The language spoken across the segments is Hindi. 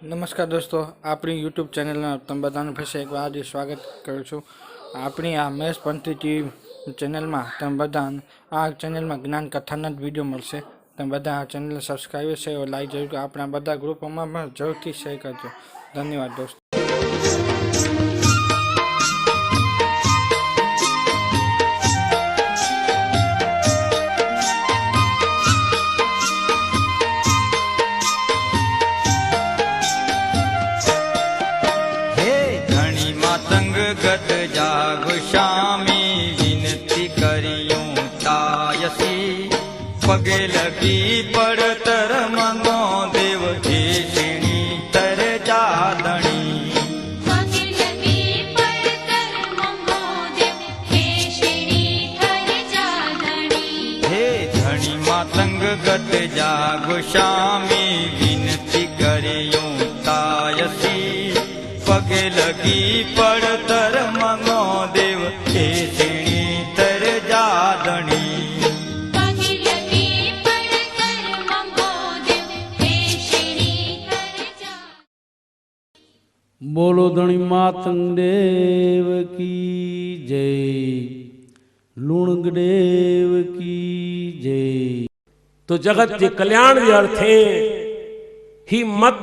नमस्कार दोस्तों, अपनी यूट्यूब चैनल में तम बधाने फिर से एक बार हार्दिक स्वागत करूँ छूँ। अपनी आ महेश पंथी टीवी चैनल में तम बधा आ चैनल में ज्ञान कथाना वीडियो मळशे। तम बधा आ चैनल सब्सक्राइब से और लाइक जरूर अपना बधा ग्रुप में जरूर शेर करजो। धन्यवाद दोस्तों। गत जाग श्यामी विनती करियूं तायसी पगे लगी पड़तर मंगो देव हेषिणी तर जादणी पगे लगी पड़तर मंगो देव हेषिणी तर जादणी। हे धनी मातंग गत जाग श्यामी विनती करियूं तायसी पगे लगी पड़तर मंगो देव हेषिणी तर जादणी पगे लगी पड़तर मंगो देव हेषिणी तर जादणी। बोलो धनी मातंग देव की जय, लुणग देव की जय। तो जगत के कल्याण के अर्थे ही मत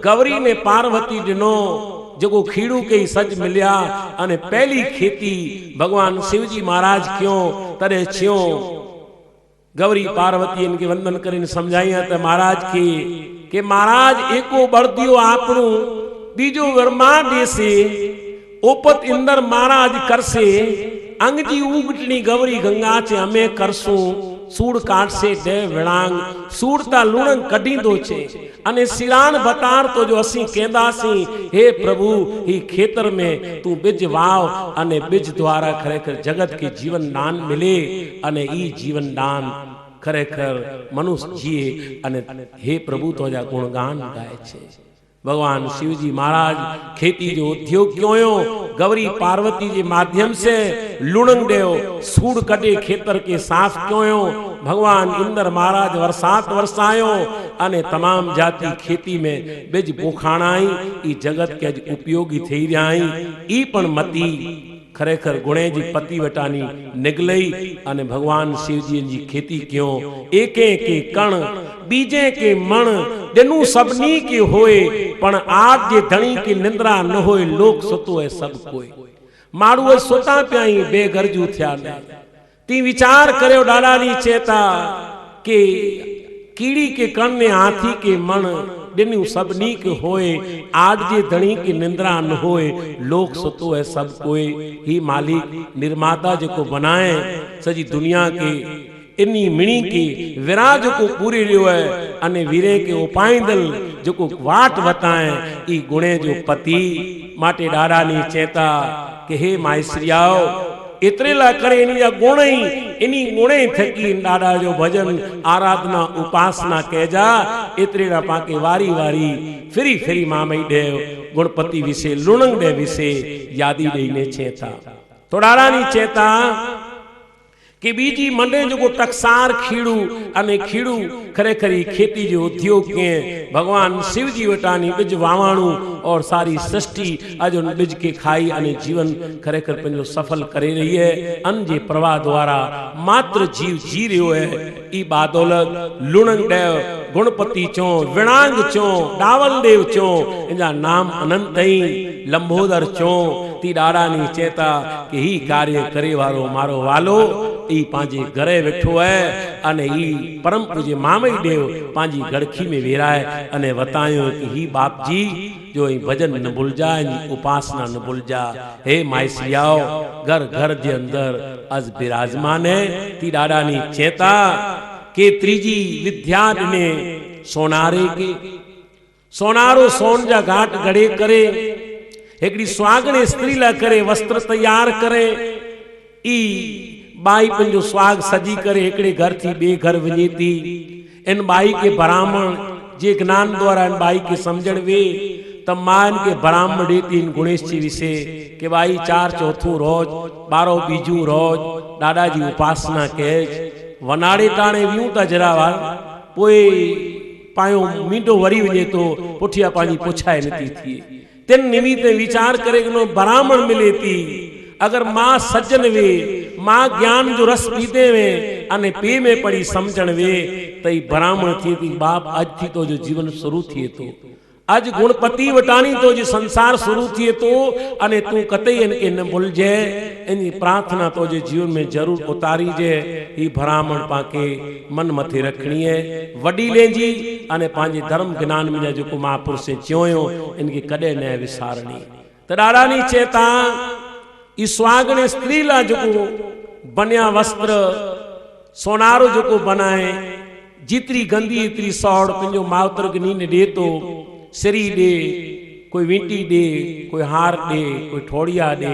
गौरी ने पार्वती दिनो जो खीड़ू के ही सज मिलिया अने पहली खेती भगवान शिवजी महाराज क्यों तरे छियो। गौरी पार्वती इनके वंदन करीने समझाया तो महाराज के महाराज एको बर्दियो आपणु बीजो वरमान देसे ओपत इंदर महाराज करसे अंगजी उगटनी गौरी गंगा चे हमें करसू सूड़ काट से दे विणांग सूड़ता लूणंग कढ़ी दो छे अने सिरान बतार तो जो असी केंदासी हे प्रभु ही खेतर में तू बीज वाव अने बीज द्वारा खरेखर जगत के जीवन दान मिले अने ई जीवन दान खरेखर मनुष्य जिए अने हे प्रभु तो जा गुणगान गाय छे। भगवान शिवजी महाराज खेती जो उद्योग क्यों गौरी पार्वती के माध्यम से लुणंग देव सूड़ कटे खेतर के साफ क्यों भगवान इंद्र महाराज वरसात वरसायो अने तमाम जाति खेती में बीज पोखाणाई ई जगत के उपयोगी थई रहाई ई पण मती खरेखर गुणे जी पति वटानी निगलई अने भगवान शिवजी जी खेती क्यों एके के कण बीजे के मण देनु सबनी के होए पण आज जे धणी की निंद्रा न होए लोक सुतो है सब कोई मारू सोता प्याई बेगरजू थया ने ती विचार कर्यो डाडानी चेता के कीड़ी के कण ने हाथी के मण दिनु सबनी के होए आज जे धणी की निंद्रा न होए लोक सुतो है सब कोई ही मालिक निर्माता जो को बनाए सजी दुनिया के इन्नी मिणी की विराज को पूरी लियो है अने वीरे के उपाइंदल जो को वाट बताए ई गुणे जो पति माटे डाडानी चेता के हे माईश्रियाओ इतरेला करे इनी गुण ही इनी गुणे थकी डाडा जो भजन आराधना उपासना कहजा इतरेला पाके वारी वारी फिरी फिरी मामई देव गुणपति विषे लुणंग दे विषे यादी देने चेता तो डाडानी चेता कि बीजी मंडे जो टकसार खीड़ू अने खीड़ू खरेखरी खेती जो उद्योग के भगवान शिवजी वटानी बीज वावाणु और सारी सृष्टि अजो बीज के खाई अने जीवन खरेखर पंजो सफल करे रही है अन जे प्रवाह द्वारा मात्र जीव जी रह्यो है ई बादौलत लुणंग देव गुणपति चो विणांग चो डावल देव चो इनजा नाम अनंत लंबोदर चो ती डाडानी चेता कि ही कार्य करे वारो मारो वालो ई पांजे घरे बैठो है अने ई परम पूज्य मामई देव पांजी गड़खी में वेराए अने बतायो कि ही बाप जी जो ई भजन न भूल जा उपासना न भूल जा हे माईसियाओ घर घर जे अंदर अज विराजमान है ती डाडानी चेता के त्रीजी विद्या ने सोनारे के सोनारो सोन जा घाट गड़े करे एकड़ी स्वागणे स्त्री ला करे वस्त्र तैयार करे ई बाई पंजो स्वाग सजी करे एकड़े घर थी बे घर वञे थी इन बाई के ब्राह्मण जे ज्ञान द्वारा इन बाई के समझण वे तब मां इनके ब्राह्मण देती इन गुणेश जी विषे के बाई 4 चौथू रोज 12 बीजू रोज दादाजी उपासना के वनाड़े टाणे व्यू ता जरावाल पोए पायो मींडो वरी वञे तो पुठिया पानी पुछाए नथी थिए। तिन निमित्त वीचार करे नो ब्राह्मण मिले थी। अगर मां सज्जन वे, मां ज्ञान जो रस पीते वे अने पे में पड़ी समझण वे तई ब्राह्मण थी थी बाप आज थी तो जो जीवन शुरू थिए तो आज गुणपति वटानी तो जो संसार शुरू थिए तो अने तू कतई इनके न भूलजे। इन प्रार्थना तो जो जीवन में जरूर उतारी जे। ई ब्राह्मण पाके मन मथे रखनी है वडी लेंजी अने पांजे धर्म ज्ञान में जो महापुरुष चयो इनके कदे न विसारणी। त ॾाढानी चेता ई सुहागण स्त्री ला जो बनिया वस्त्र सोनारो जो बनाए जितरी गंदी इतरी सौड़ पंहिंजो मावतर के नींद दे तो सिरी दे, कोई वींटी दे, कोई हार दे, कोई ठोड़िया दे,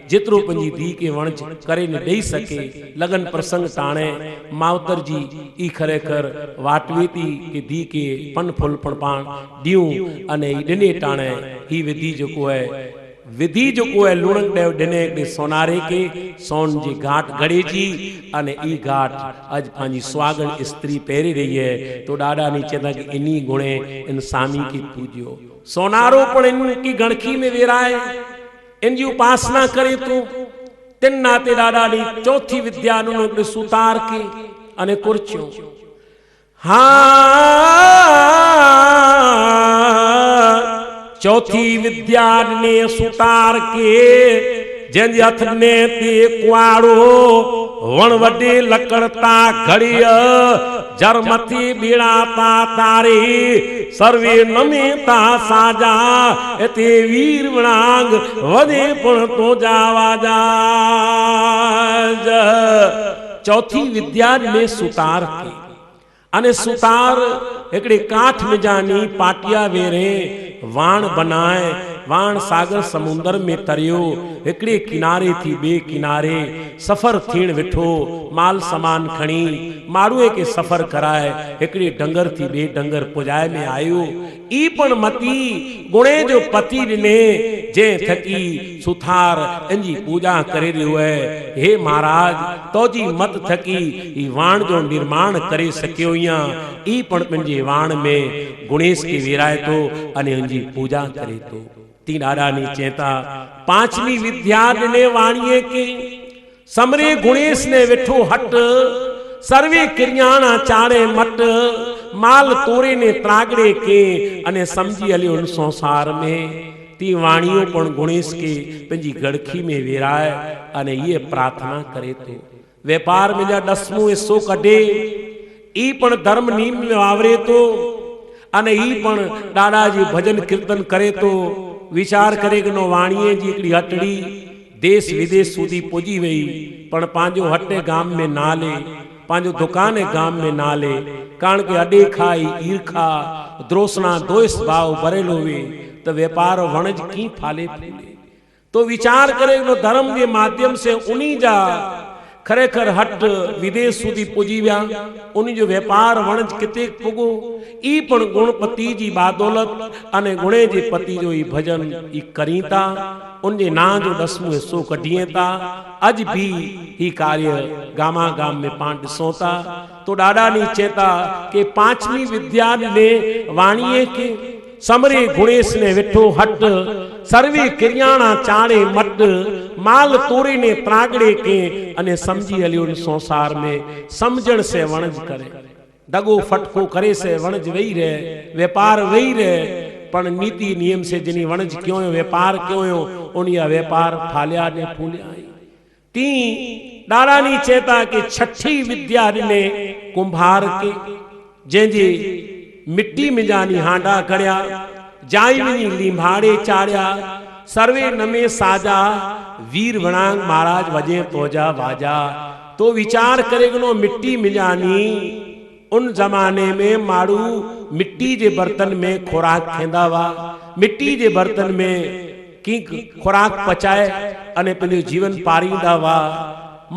जितरो पंजी धी के वणज करे न दई सके। लगन प्रसंग ताणे मावतर जी ई खरेखर वाटवेती के धी के पन फुल पण पाण दियूं अने ई दिने ताणे ही विधि जो को है विधि जो को है लुणक देव दिने के सोनारे के सोन जी घाट गड़े जी अने ई घाट आज पांजी स्वागण स्त्री पहरी रही है। तो डाडा नीचे तक इन्हीं गुणे इन स्वामी की पूजियो सोनारो पण इनकी गणखी में वेराए इनकी उपासना करे तो तिन नाते डाडा नी चौथी विद्या नु सुतार के अने कुर्चियों चौथी विद्या ने सुतार के जंहिंजे हथ ने ते कुआड़ो वण वडे लकड़ता घड़िय जरमथी बीड़ाता तारे सर्वे नमेता साजा एते वीर वणांग वदे पण तो जावाजा। चौथी विद्या में सुतार के अने सुतार एकड़े काठ में जानी पाटिया वेरे वाण बनाए वाण सागर समुंदर में तरियो एकड़े किनारे थी बे किनारे सफर थीण विठो माल सामान खणी मारुए के सफर कराए एकड़े डंगर थी बे डंगर पुजाए में आयो। ई पण मती गुणे जो पति ने जे थकी सुथार इंजी पूजा करे रहियो है। हे महाराज तो जी मत थकी ई वाण जो निर्माण करे सकियो या ई पण पंजे वाण में गुणेश के विराय तो अने इंजी पूजा करे तो। तीन आरानी चेता पांचवी विद्या ने वाणिये के समरे गुणेश ने विठो हट सर्वे क्रियाणा चारे मट माल तोरे ने त्रागड़े के अने समझी हलियो उन संसार में। ती वाणियों पण गुणेश के पंजी गड़खी में विराय अने ये प्रार्थना करे तो व्यापार में जा 10मो हिस्सो कढे ई पण धर्म नीम में वावरे तो अने ई पण दादाजी भजन कीर्तन करे तो विचार करे कि नो वाणीए जी एकड़ी हटड़ी देश विदेश सुधी पुजी वई पण पांजो हटे गाम में ना ले पांजो दुकाने गाम में ना ले कारण के अडे खाई ईर्खा द्रोसना दोष भाव भरेलो वे तो व्यापार वणज की फाले फूले। तो विचार करे नो धर्म के माध्यम से उन्हीं जा खरेखर हट विदेश सुधी पुजी व्या उन जो व्यापार वणज किते पुगो। ई पण गुणपति जी बादौलत अने गुणे जे पति जो ई भजन ई करीता उनजे ना जो 10मो हिस्सो कढिए ता अज भी ही कार्य गामा गाम में पाण ॾिसोता। तो डाडा नी चेता के 5वीं विद्या ने वाणीए के समरे गुणेश ने विठो हट सर्वे क्रियाणा चाड़े मट माल तोरे ने त्रागड़े के अने समझी हलियो संसार में समझण से वणज करे दगो फटको करे से वणज वही रहे व्यापार वही रहे पण नीति नियम से जिनी वणज क्यों व्यापार क्यों उनिया व्यापार फालिया ने फूलिया। ती डारानी चेता के 6ठी विद्या ने कुंभार के जेंजे मिट्टी में जानी हांडा कड़िया जाई वनी लिम्भाड़े चाड़िया सर्वे नमे साजा वीर वणांग महाराज वजे तोजा वाजा। तो विचार करेगनो मिट्टी में जानी उन जमाने में मारू मिट्टी जे बर्तन में खुराक खेंदा वा मिट्टी जे बर्तन में की खुराक पचाए अने पंहिंजो जीवन पारींदा वा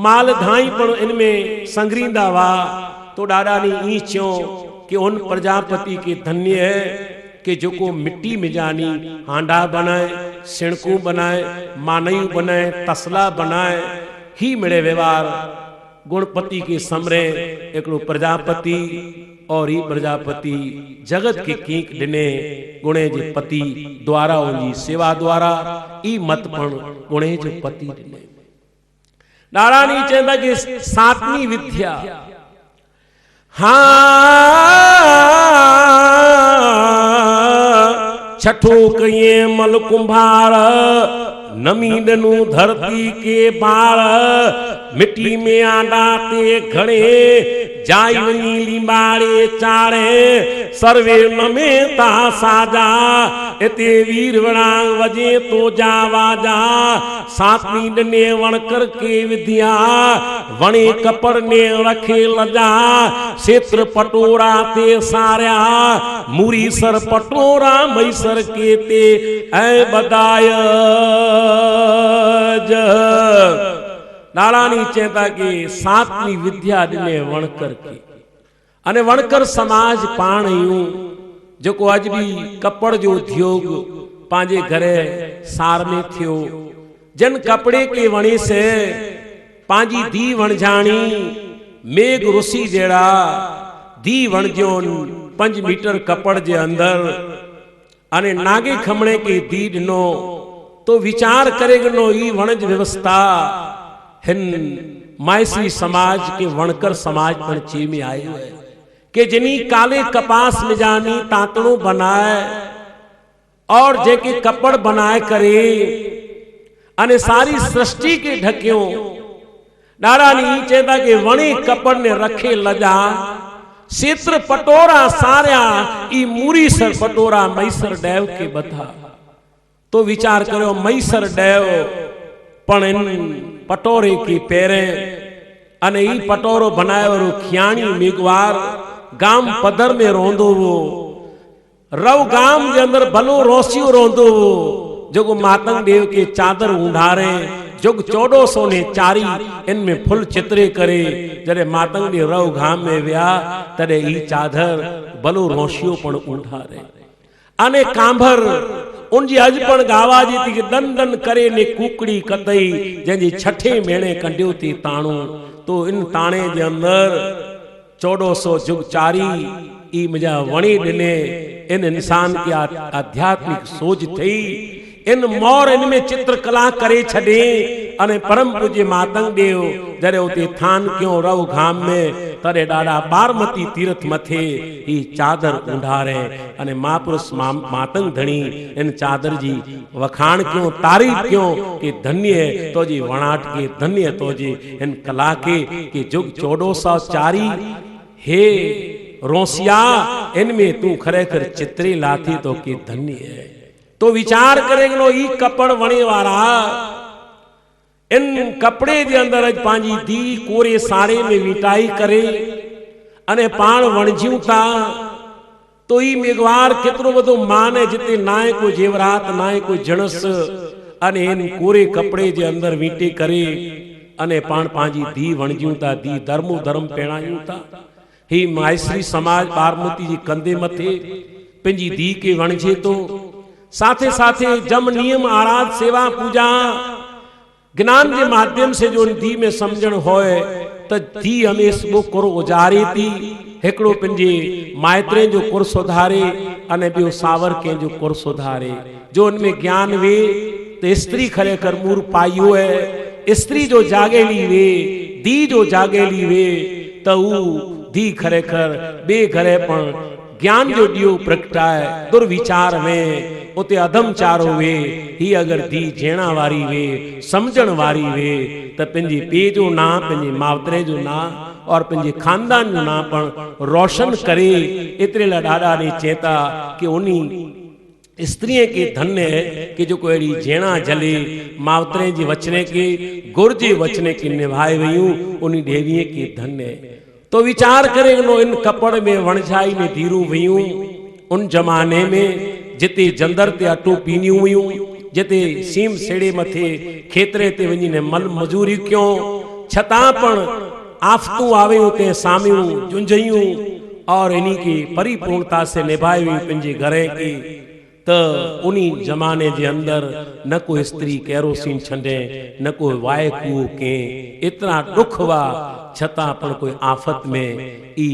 माल धाई पण इनमें संगरींदा वा। तो डाडा नी ई चयो कि उन प्रजापति के धन्य है कि जो को मिट्टी में जानी हांडा बनाए सिणकू बनाए मानयू बनाए तसला बनाए ही मिले व्यवहार गुणपति के समरे एकड़ो प्रजापति और ई प्रजापति जगत के कीक डिने गुणे जे पति द्वारा उनजी सेवा द्वारा ई मत पण गुणे जो पति डिने। नारायणी चवंदा कि सातवीं विद्या छठो कये मल कुंभार नमी दनु धरती के बाल मिट्टी में आडा ते घड़े जाई वनी लिंबाड़े चाड़े सर्वे नमे ता साजा एते वीर वणांग वजे तो जा वाजा सातवीं डने वणकर के विद्या वणे कपड़ ने रखे लजा क्षेत्र पटोरा ते सार्या मूरी सर पटोरा मैसर के ते ऐ बदाय नारायणी चेता के सातवीं विद्या दिने वणकर के अने वणकर समाज पाण यूं जो को अज भी कपड़ जो उद्योग पांजे घरे सार में थियो जन कपड़े के वणी से पांजी दी वणजाणी मेघ ऋषि जेड़ा दी वणजो 5 मीटर कपड़ जे अंदर अने नागे खमणे के दी दिनो तो विचार करेगनो ई वणज व्यवस्था हिन मायसी समाज के वणकर समाज पर ची में आयो है कि जिनी काले कपास में जानी तांतणो बनाए और जेके कपड़ बनाए करे अने सारी सृष्टि के ढक्यो नारायणी चेता के वणे कपड़ ने रखे लजा क्षेत्र पटोरा सार्या ई मूरी सर पटोरा मैसर डेव के बता तो विचार करो मैसर डेव पण इन पटोरे की पेरे अने ई पटोरो बनाए और खियाणी मेघवार गाम पदर में रोंदो वो रव गाम के अंदर भलो रोसियो रोंदो वो जो मातंग देव के चादर उंडारे जुग 1400 ने चारी इनमें फुल चित्रे करे जरे मातंग देव रव गाम में व्या तरे ई चादर भलो रोसियो पण उंडारे अने कांभर उनजी अज पण गावा जी थी दन दन करे ने कुकड़ी कतई जंजी छठे मेणे कंडियो थी ताणो तो इन ताणे जे अंदर 1400 जुग चारी ई मुझा वणी दिने इन इंसान की आध्यात्मिक सोच थई इन मोर इनमें चित्रकला करे छडे अने परम पूज्य मातंग देव जरे उते थान क्यों रव घाम में तरे डाडा बारमती तीर्थ मथे ई चादर उंडारे अने महापुरुष मातंग धणी इन चादर जी वखाण क्यों तारीफ क्यों कि धन्य तो जी वणाट के धन्य तो जी इन कला के जुग 1404 हे रोसिया इनमें तू खरेखर चित्रे लाथी तो कि धन्य है तो विचार करेगनो ई कपड़ वणे वारा इन कपड़े जे अंदर अज पांजी दी कोरे साड़े में विटाई करे अने पाण वणज्यूं था तो ई मेघवार केतरो बधो मान है जिते नाए को जेवरात नाए को जणस अने इन कोरे कपड़े जे अंदर वीटे करे अने पाण पांजी दी वणज्यूं था दी धर्मो धर्म पेणायूं था ही मायश्री समाज बारमती जी कंधे मथे पंहिंजी दी के वणजे तो साथे साथे जम नियम आराध सेवा पूजा ज्ञान के माध्यम से जो दी में समझण होए त दी हमेश वो कुर उजारे थी हेकड़ो पंजे मायत्रे जो कुर सुधारे अने बियो सावर के जो कुर सुधारे जो उनमें ज्ञान वे तो स्त्री खरेखर मूर पाइयो है स्त्री जो जागेली वे दी जो जागेली वे तो दी खरेखर बे घरे पण ज्ञान जो दियो प्रगटाए दुर्विचार में उते अधम चारो वे ही अगर दी जेणा वारी वे समझण वारी वे त पंहिंजे पे जो ना पंहिंजे मावतरे जो ना और पंहिंजे खानदान जो ना पण रोशन करे एतिरे लाइ ॾाढा ने चेता कि उनी स्त्रीअ के धन्य है कि जो कोई अहिड़ी जेणा जले मावतरे जे वचने के गुर जे वचने के निभाए वयूं उनी देवीअ के धन्य है तो विचार करे इन कपड़ में वणझाई में धीरू वयूं उन जमाने में जिते जंदर ते अटो पीनियूं हुयूं जिते सीम सेड़े मथे खेतरे ते वञी ने मल मजूरी क्यों छता पण आफतूं आवे उते सामियूं जुंझयूं और इन्हीं की परिपूर्णता से निभाई हुई पंहिंजे घरे की तो उन्हीं जमाने जे अंदर न कोई स्त्री केरोसिन छंडे न कोई वाय कुओ के इतना दुख हुआ छता पण कोई आफत में ई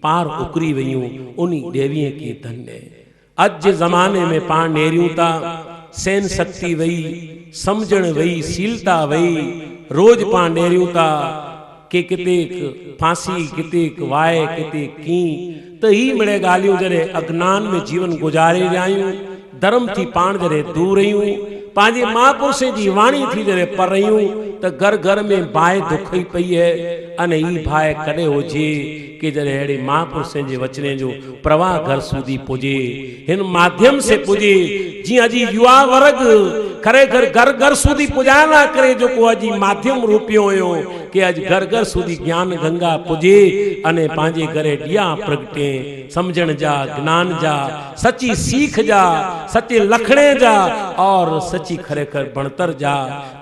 पार उकरी वयूं उन्हीं देवीअ खे धन्य। अज जे ज़माने में पाण नेरियूं था, सहन शक्ति वई, समझण वई, सीलता वई, रोज पाण नेरियूं था कि किते फांसी, किते वाए, किते की। त ही मिड़े ॻाल्हियूं जॾहिं अज्ञान में जीवन गुजारे रहियूं, धर्म थी पाण जॾहिं दूर रहियूं, पंहिंजे महापुरुषे जी वाणी थी जॾहिं पर रहियूं, त घर घर में बाहि दुखई पई है। अने ही बाहि कॾहिं हुजे कि जॾहिं अहिड़े महापुरुषनि जे वचने जो प्रवाह घर सुधी पुजे, हिन माध्यम से पुजे। जीअं अॼु युवा वर्ग खरेखर घर घर सुधी पुॼाइण लाइ करे जेको अॼु माध्यम रूपियो हुयो कि अॼु घर घर सुधी ज्ञान गंगा पुजे अने पंहिंजे घरे ॾिया प्रगटे, समझण जा, ज्ञान जा, सची सीख जा, सचे लखणे जा और सची खरेखर बणतर जा,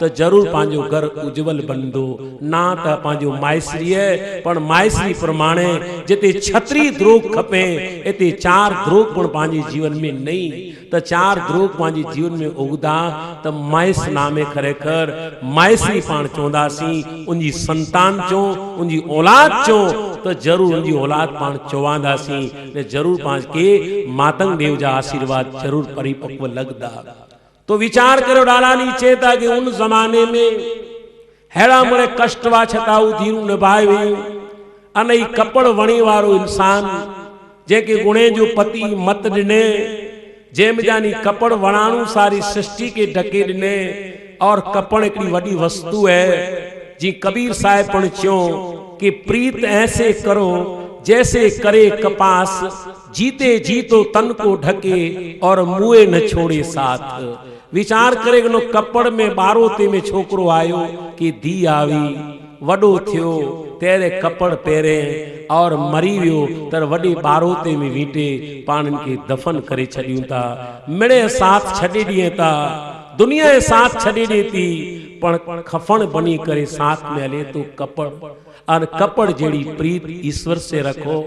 त ज़रूर पंहिंजो घर उज्जवल बंदो। ना त पंहिंजो माइसरी है, पण माइसरी प्रमाणे जिते छतरी द्रोग खपे, इते चार द्रोग पण पंहिंजे जीवन में नहीं, त चार द्रोग पंहिंजे जीवन में उगदा त माइस नामे खरेखर माइसरी पाण चवंदासीं, उनजी संतान चो, उनजी औलाद चो, त ज़रूर उनजी औलाद पाण चवंदासीं, ने ज़रूर पाण के मातंग देव जा आशीर्वाद ज़रूर परिपक्व लगदा। तो विचार करो डाला नीचे था कि उन जमाने में हेड़ा मरे कष्ट वा छताऊ धीरू निभाए वयूं। अने ई कपड़ वणी वारो इंसान जेके गुणे जो पति मत ॾिने, जंहिं जानी कपड़ वणाणू सारी सृष्टि के ढके ॾिने। और कपड़ हिकिड़ी वॾी वस्तु है, जी कबीर साहिब पण चयो कि प्रीत ऐसे करो जैसे करे कपास, जीते जीतो तन को ढके और मुए न छोड़े साथ। विचार करे गनो कपड़ में बारोते में छोकरो आयो कि धी आवी, वडो थियो, तेरे कपड़ पेरे और मरी वियो, तर वडे बारोते में वीटे पान के दफन करे छड़ियूं था। मिड़े साथ छड़े दिए था, दुनिया साथ छड़े देती, पण खफन बनी करे साथ में हले तो कपड़। और कपड़ जेड़ी प्रीत ईश्वर से रखो,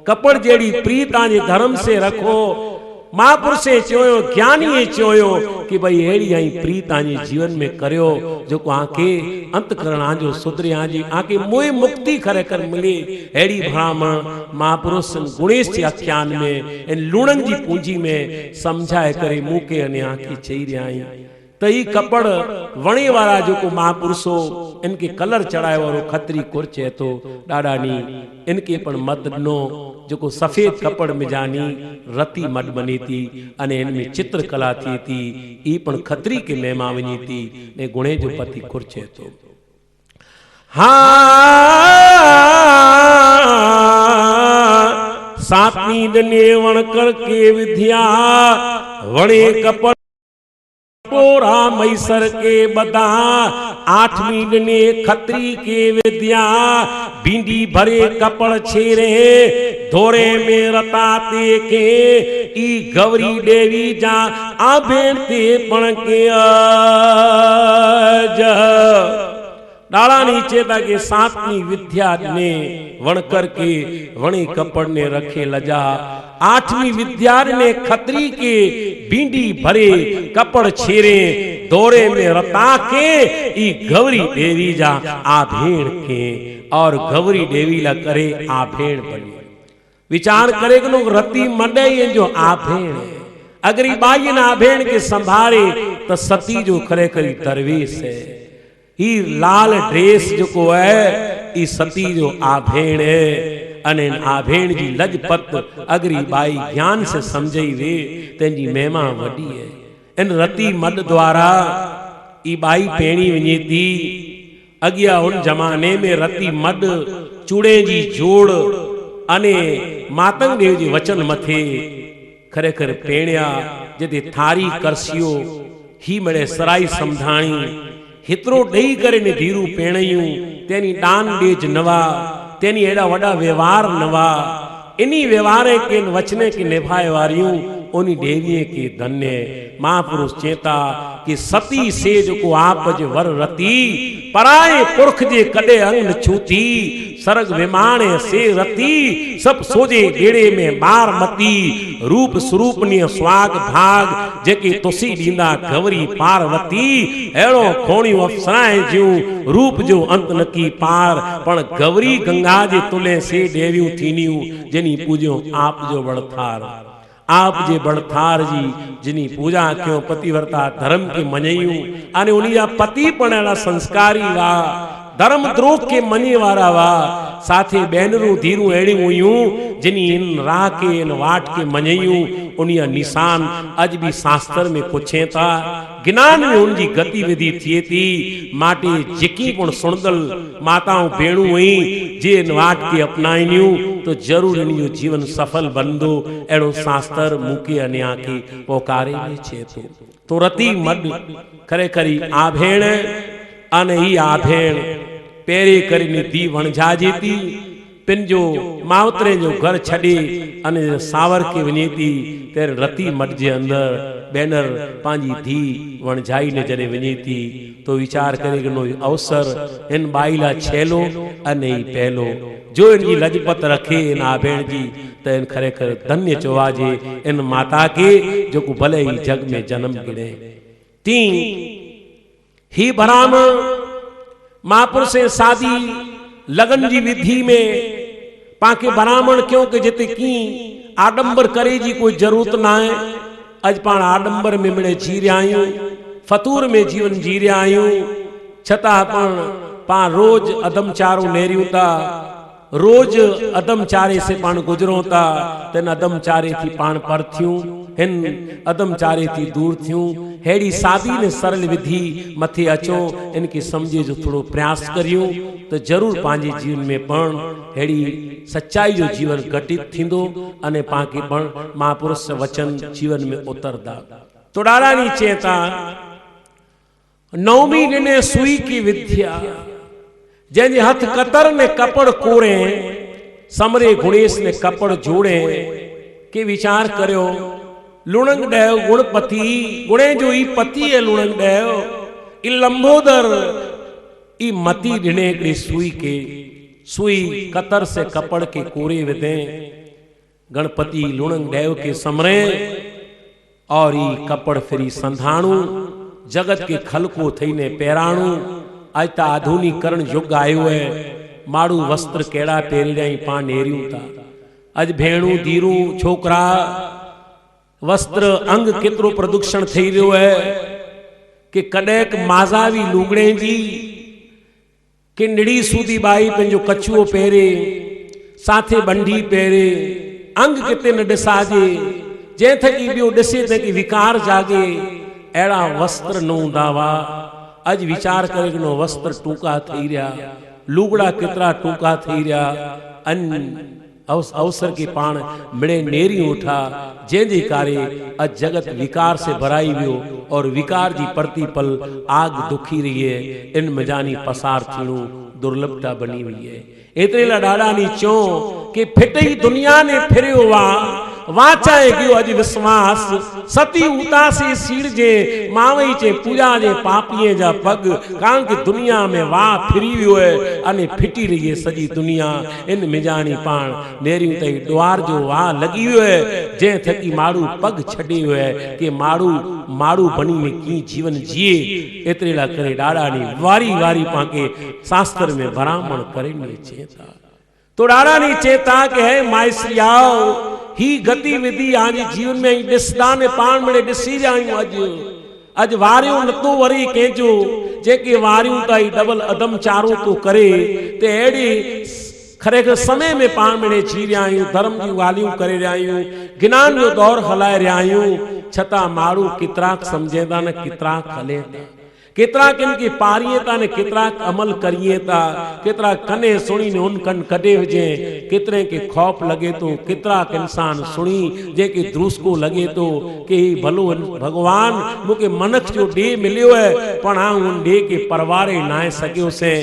कपड़ जेड़ी प्रीत आजे धर्म से रखो। महापुरुषे चयो, ज्ञानीए चयो कि भाई अहिड़ी आई प्रीत आजे जीवन में करियो जेको आके अंतकरण आजो सुधरे, आजे आके मोह मुक्ति खरेखर मिले। अहिड़ी ब्राह्मण महापुरुष गुणेश जे आख्यान में इन लूणन जी पूंजी में समझाए करे मूके अने आके चई रहिया आहियूं त ई कपड़ वणे वारा जेको महापुरुषो इनके कलर चढ़ाए वारो खतरी कुर चए तो ॾाढानी इनके पण मत ॾिनो, जेको सफ़ेद कपड़ में जानी रती मड बनी थी अने इनमें चित्रकला थी थी, ई पण खतरी के महिमा वञी थी ने गुणे जो पति कुर चए तो। सातवीं दने वण कर के विद्या, वणे कपड़ पोरा मैसर के बदा, आठवीं दने खत्री के विद्या, भिंडी भरे कपड़ छेरे, धोरे में रताते के, ई गौरी देवी जा आभेण ते पण के डाला नीचे ताकि सातवीं विद्या ने वण करके वणे कपड़ ने रखे लजा, आठवीं विद्या ने खत्री के भिंडी भरे कपड़ छेरे, दौरे में रता के ई गौरी देवी जा आभेण के, और गौरी देवी ला करे आभेण बनी। विचार करे कि लोग रती मंडई जो आभेण, अगर ई बाई न आभेण के संभारे तो सती जो खरे करी दरवेश है। ही लाल ड्रेस जो है ई सती जो आभेण है, अने आभेण जी लजपत अगरी बाई ज्ञान से समझई वे तेंजी महिमा वडी है। इन रती मड द्वारा ई बाई पेणी वञे थी। अगिया उन जमाने में रती मड चूड़े जी जोड़ अने मातंग देव जी वचन मथे खरेखर पेण्या, जदे थारी करसियो ही मड़े सराई समझाणी, हितरो ॾेई करे ने धीरू पेणियूं, तेनी दान ॾेज नवा, तेनी एड़ा वड़ा व्यवहार नवा, इन्हीं व्यवहार के वचने के निभाए वारियूं उन देवीअ के धन्य महापुरुष चेता कि सती से जो आप जे वर रती पराए पुरख जे कदे अंग न छूती सरग विमाणे से रती सब सोजे डेड़े में बार मती रूप स्वरूपनीय स्वाग भाग जेके तुसी दींदा गवरी पार्वती एड़ो खोणियूं अफसराए जूं रूप जो अंत न की पार पण गवरी गंगा जे तुले से देवियूं थीनियूं जिनी पूजो आप जो बड़थार आप जे बड़थार जी जिनी पूजा क्यों पतिव्रता धर्म के मञयूं अने उनिया पति पण अहिड़ा संस्कारी वा धर्म द्रोह के मञे वारा वा साथे बहनरूं धीरूं अहिड़ियूं हुयूं जिनी इन राह के इन वाट के मञयूं उनिया निशान अज भी शास्त्र में पुछे था ज्ञान में उनकी गतिविधि थिए थी माटे जिकी पण सुणदल माताऊं भेणूं हुई जे इन वाट के अपनाइनियूं तो जरूर इनजो जीवन सफल बंदो एड़ो शास्त्र मुके अन्या के पोकारे में छे तो रती मड करे करी आ भेण अने ही आ भेण पेरे करीने दी वणझाजे थी पिन जो मावतरे जो घर छॾे अने सावर के वञे थी तेरे रती मड जे अंदर बैनर पांजी धी वणझाई ने जॾहिं वञे थी तो विचार करे गनो अवसर इन बाईला छेलो अने ही पहलो जो इनकी लजपत रखे इन आ भेण जी त इन खरेखर धन्य चवाजे इन माता के जो को भले ही जग में जन्म गिणे ती ही भराम महापुरुष से शादी लगन जी विधि में पाके ब्राह्मण क्यों के जिते की आडंबर करे जी कोई जरूरत ना है अज पाण आडंबर में मिले जी रहा आयूं फतूर में जीवन जी रहा आयूं छता पाण रोज अदमचारो नेरियूं था रोज अदमचारे से पाण गुजरों था तेन अदमचारे थी पाण पर थियूं हिन अदमचारे थी दूर थियूं हेड़ी सादी ने सरल विधि मथे अचो इनके समझे जो थोड़ो प्रयास करियो तो जरूर पांजे जीवन में पण हेड़ी सच्चाई जो जीवन घटित थींदो अने पाके पण महापुरुष वचन जीवन में उतरदा तो डारानी चेता नौमी ने सुई की विद्या जैसे हथ कतर ने कपड़ कोरे समरे गुणेश ने कपड़ जोड़े के विचार करो लुणंग डेव गुणपति गुणे जो ई पति है लुणंग डेव ई लंबोदर ई मती ढिने के सुई के सुई कतर से कपड़ के कोरे विदे गणपति लुणंग डेव के समरे और ई कपड़ फिरी संधाणु जगत के खलको थईने पैराणु आज तो आधुनिकरण युग आयो है माड़ू वस्त्र केड़ा पेरिया पा नेरियूं था अज भेणू धीरू छोकरा वस्त्र अंग केतरो प्रदूषण थई रह्यो है कि कडेक माजावी लुगड़े जी कि निड़ी सूदी बाई पंहिंजो कछुओ पहिरे साथे बंडी पहिरे अंग किते न ॾिसाजे जंहिं थकी ॿियो ॾिसे त कि विकार जागे अहिड़ा वस्त्र न हूंदा हुआ अज विचार करे गनो वस्त्र टूका थी रहा लुगड़ा केतरा टूका थी रहा अन अवसर के पाण मिड़े नेरी उठा जैसे कारे अज जगत विकार से भराई वियो और विकार जी प्रतिपल आग दुखी रही है इन मजानी पसार थिणु दुर्लभता बनी हुई है एतरे ला डाड़ा नी चो कि फिटई दुनिया ने फिरियो वा वाचाए गयो अज विश्वास सती उतासी सीड़ जे मावई चे पूजा जे पापीए जा पग कारण कि दुनिया में वाह फिरी वियो है अने फिटी रही है सजी दुनिया इन मिजानी पाण नेरियूं तई द्वार जो वाह लगी वियो है जे थकी माड़ू पग छड़े हुए है कि माड़ू माड़ू बनी में की जीवन जिए एतरे ला करे डाड़ा नी वारी वारी पाके शास्त्र में ब्राह्मण करे ने चेता तो डाड़ा नी चेता के है माइस्रियाओ ही गतिविधि आज जीवन में ही ॾिसदा ने पाण में ॾिसी जायूं अज वारियूं नथो वरी कंहिंजो जेके वारियूं ताई डबल अदम चारो तो करे ते अहिड़ी खरेखर समय में पाण में जी रहिया आहियूं धर्म जूं ॻाल्हियूं करे रहिया आहियूं ज्ञान जो दौर हलाए रहिया आहियूं छता माण्हू केतिरा सम्झे था न केतिरा हले था केतरा किन की पारिए था ने केतरा अमल करिए था केतरा कने सुनी ने उन कन कदे हुजे केतरे के खौफ लगे तो केतरा इंसान सुनी जे के द्रुसको लगे तो कि भलो भगवान मुके मनख जो डे मिलियो है पण आ उन डे के परवारे नाए सकियो से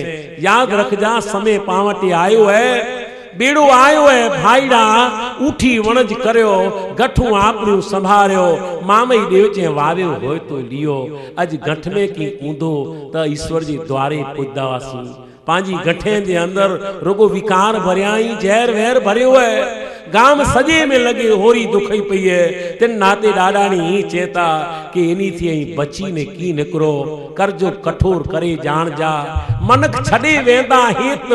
याद रख जा समय पावटे आयो है बेड़ो आयो है भाईड़ा उठी वणज करियो गठू आपणियूं संभारियो मामई देव जे वारियो होय तो लियो अज गठ में की कूंदो त ईश्वर जी द्वारे पुजदा वासी पांजी गठे जे अंदर रुगो विकार भरियाई जहर वहर भरियो है गाम सजे में लगे होरी दुखई पई है तिन नाते डाडानी चेता कि इनी थी बची ने की निकरो कर जो कठोर करे जान जा मनक छड़े वेंदा हेत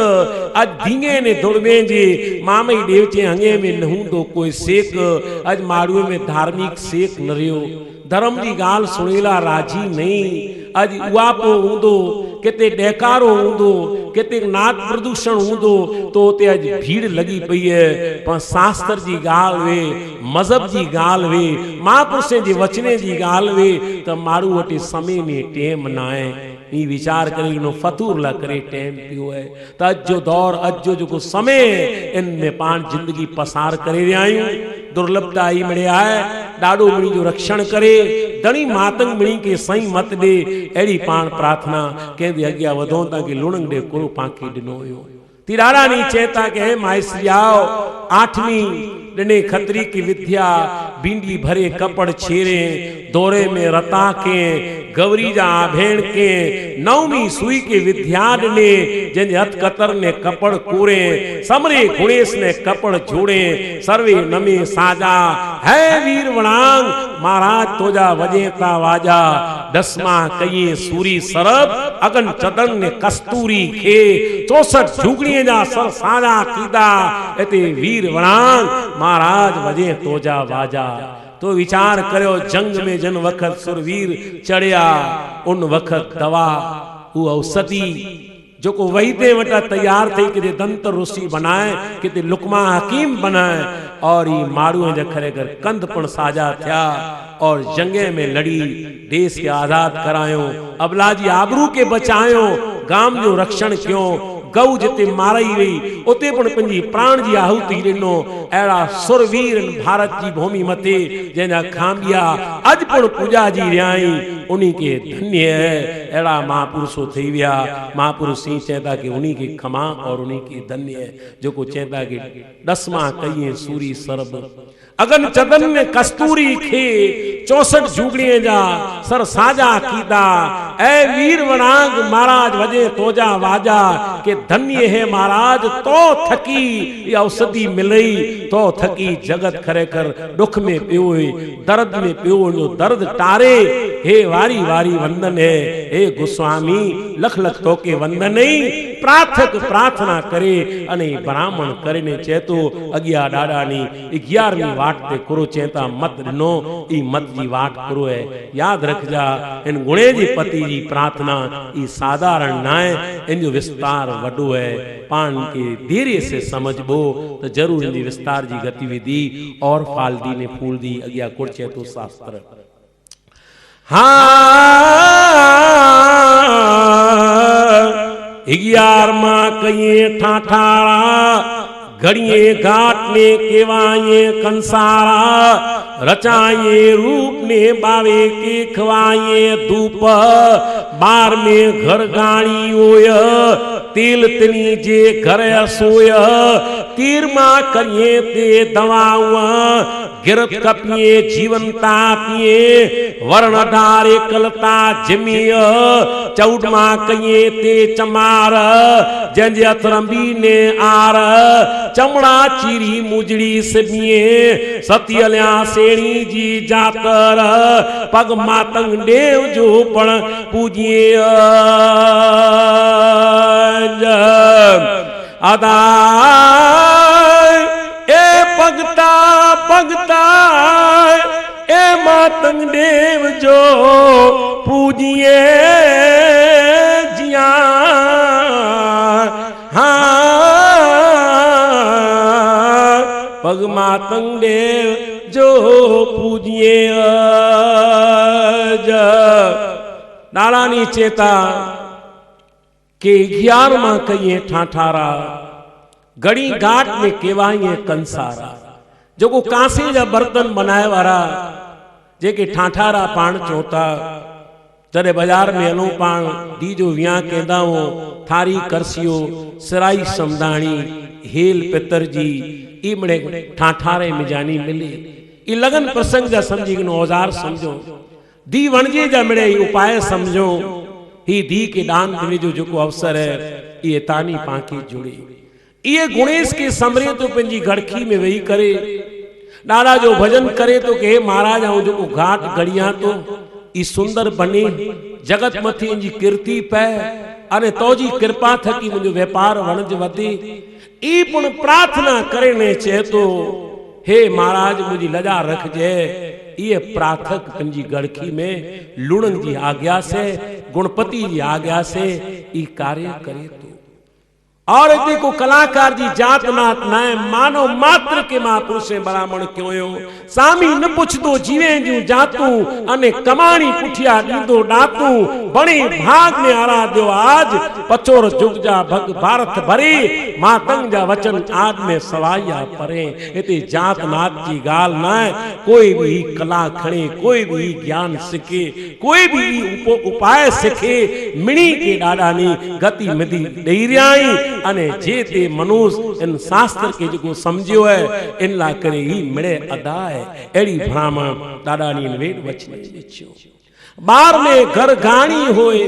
अज धींगे ने दुड़मे जे मामई देव चे हंगे में नहूंदो कोई सेक अज माड़ुए में धार्मिक सेक न रियो धर्म जी गाल सुणेला राजी नहीं अज उआपो हूंदो किते डेकारो हूंदो किते नाद प्रदूषण हूंदो तो उते अज भीड़ लगी पई है पर शास्त्र जी गाल वे मजहब जी गाल वे महापुरुषे जी वचने जी गाल वे त मारू वटे समय में टेम ना है ई विचार करे नो फतूर ला करे टेम पियो है त अज जो दौर अज जो समय इन में पान जिंदगी पसार करे आयूं दुर्लभता आई मिले आए डाडो मिणी जो रक्षण करे धणी मातंग मिणी के सही मत दे एड़ी पान प्रार्थना कहंदी अग्या वधो ताकि लुणंग दे कुरु पांखी दिनो हुयो तिराड़ा नी चेता के माइस्त्री आओ 8वीं डने खतरी की विद्या बिंदी भरे कपड़ छेरे दौरे में रता के गौरी जा भेण के 9वीं सुई के विद्या डने जन हथ कतर ने कपड़ कोरे समरे गुणेश ने कपड़ जोड़े सर्वे नमे साजा है वीर वणांग महाराज तोजा वजेता वाजा 10मा कये सूरी सरब अगन चदन ने कस्तूरी खे 64 झुगड़िए जा सर साजा कीदा एते वीर वणांग महाराज वजे तोजा वाजा तो विचार करो जंग में जन वक्त सुरवीर चढ़िया उन वक्त दवा वो औषधि जो को वही दे वटा तैयार थे कि दंत ऋषि बनाए कि लुकमा हकीम बनाए और ये माड़ू जखरे कर कंद पण साजा थिया और जंगे में लड़ी देश के आजाद करायो अबलाजी आबरू के बचायो गाम जो रक्षण क्यों गऊ जिते मारई वही उते पण पंजी प्राण जी आहुति दिनो एड़ा सुरवीर भारत जी भूमि मथे जेना खांबिया अज पण पूजा जी रियाई उन्हीं के धन्य है एड़ा महापुरुषो थई विया महापुरुष सी चेता कि उन्हीं के खमा और उन्हीं के धन्य है जो को चेता कि 10मा कइए सूरी सरब अगन चदन ने कस्तूरी खे 64 झुगड़िए जा सर साजा कीदा ए वीर वणांग महाराज वजे तोजा वाजा के धन्य है महाराज तो थकी ये औषधि मिलई तो थकी जगत खरे कर दुख में पियो दर्द में पियो जो दर्द टारे हे वारी वारी वंदन है हे गोस्वामी लख लख तो के वंदन नहीं प्रार्थक प्रार्थना करे अने ब्राह्मण करे ने चेतो अगिया डाडानी 11वीं वाट ते करो चेता मत दिनो ई मत जी वाट करो है याद रख जा इन गुणे जी पति जी प्रार्थना ई साधारण ना है इन जो विस्तार वडो है पान के धीरे से समझबो तो जरूर इन विस्तार जी गतिविधि और फालदी ने फूल दी अगिया कुड़ चेतो शास्त्र हाँ 11मा कइए ठाठारा घड़िए घाट ने केवाए कंसारा रचाए रूप ने बावे के खवाए धूप बार में घर गाड़ी ओय तेल तनी जे घर सोय तीर मां करिए ते दवाऊं गिरत कपिए जीवनता पिए वर्ण धारे कलता जमिय 14मा कइए ते चमार जंज अतरंबी ने आर चमड़ा चीरी मुजड़ी सबिए सत्यल्या सेणी जी जातर पग मातंग देव जो पण पूजिए अदा ए भगता भगता ए मातंग देव जो पूजिए जिया हाँ पग मातंग देव जो पूजिए नारानी चेता के 11मा कइए ठाठारा गड़ी घाट में केवाइए कंसारा जो को कांसे जा बर्तन बनाए वारा जेके ठाठारा पाण चोता जरे बाजार में हलो पाण दी जो विया केंदा हो थारी करसियो सिराई समदाणी हेल पितर जी ई मणे ठाठारे मिजानी मिले ई लगन प्रसंग जा समझी गनो औजार समझो दी वणजे जा मिले उपाय समझो ही दी के दान देने जो जो अवसर है ये तानी पाके जुड़े ये गुणेश के समरे तो पंजी गड़खी में वही करे दादा जो भजन करे तो के महाराज आऊं जो घाट गड़िया तो ई सुंदर बने जगत मथी जी कीर्ति पै अने तोजी कृपा थकी मुझे व्यापार वणज वधे ई पुण प्रार्थना करे ने चे तो हे महाराज मुझी लजा रख जे ये प्रार्थक पंजी गड़खी में लुणन जी आज्ञा से गुणपति जी आज्ञा से ई कार्य करे तो और देखो कलाकार जी जात नात नाय मानो मात्र के महापुरुष ब्राह्मण क्यों सामी न पुछ दो जीवे जू जातू अने कमाणी पुठिया दीदो डातू बणे भाग में आरा दो आज पचोर जुग जा भग भारत भरे मातंग जा वचन आज में सवाया परे इते जात नात जी गाल ना कोई भी कला खणे कोई भी ज्ञान सीखे कोई भी उपाय सीखे मिणी के डाडानी गति मिदी देई रही अने जे ते मनुष्य इन शास्त्र के जो समझियो है इन ला करे ही मिले अदा है एड़ी ब्राह्मण दादानी वेद वचन लिखियो बार में घर गाणी होए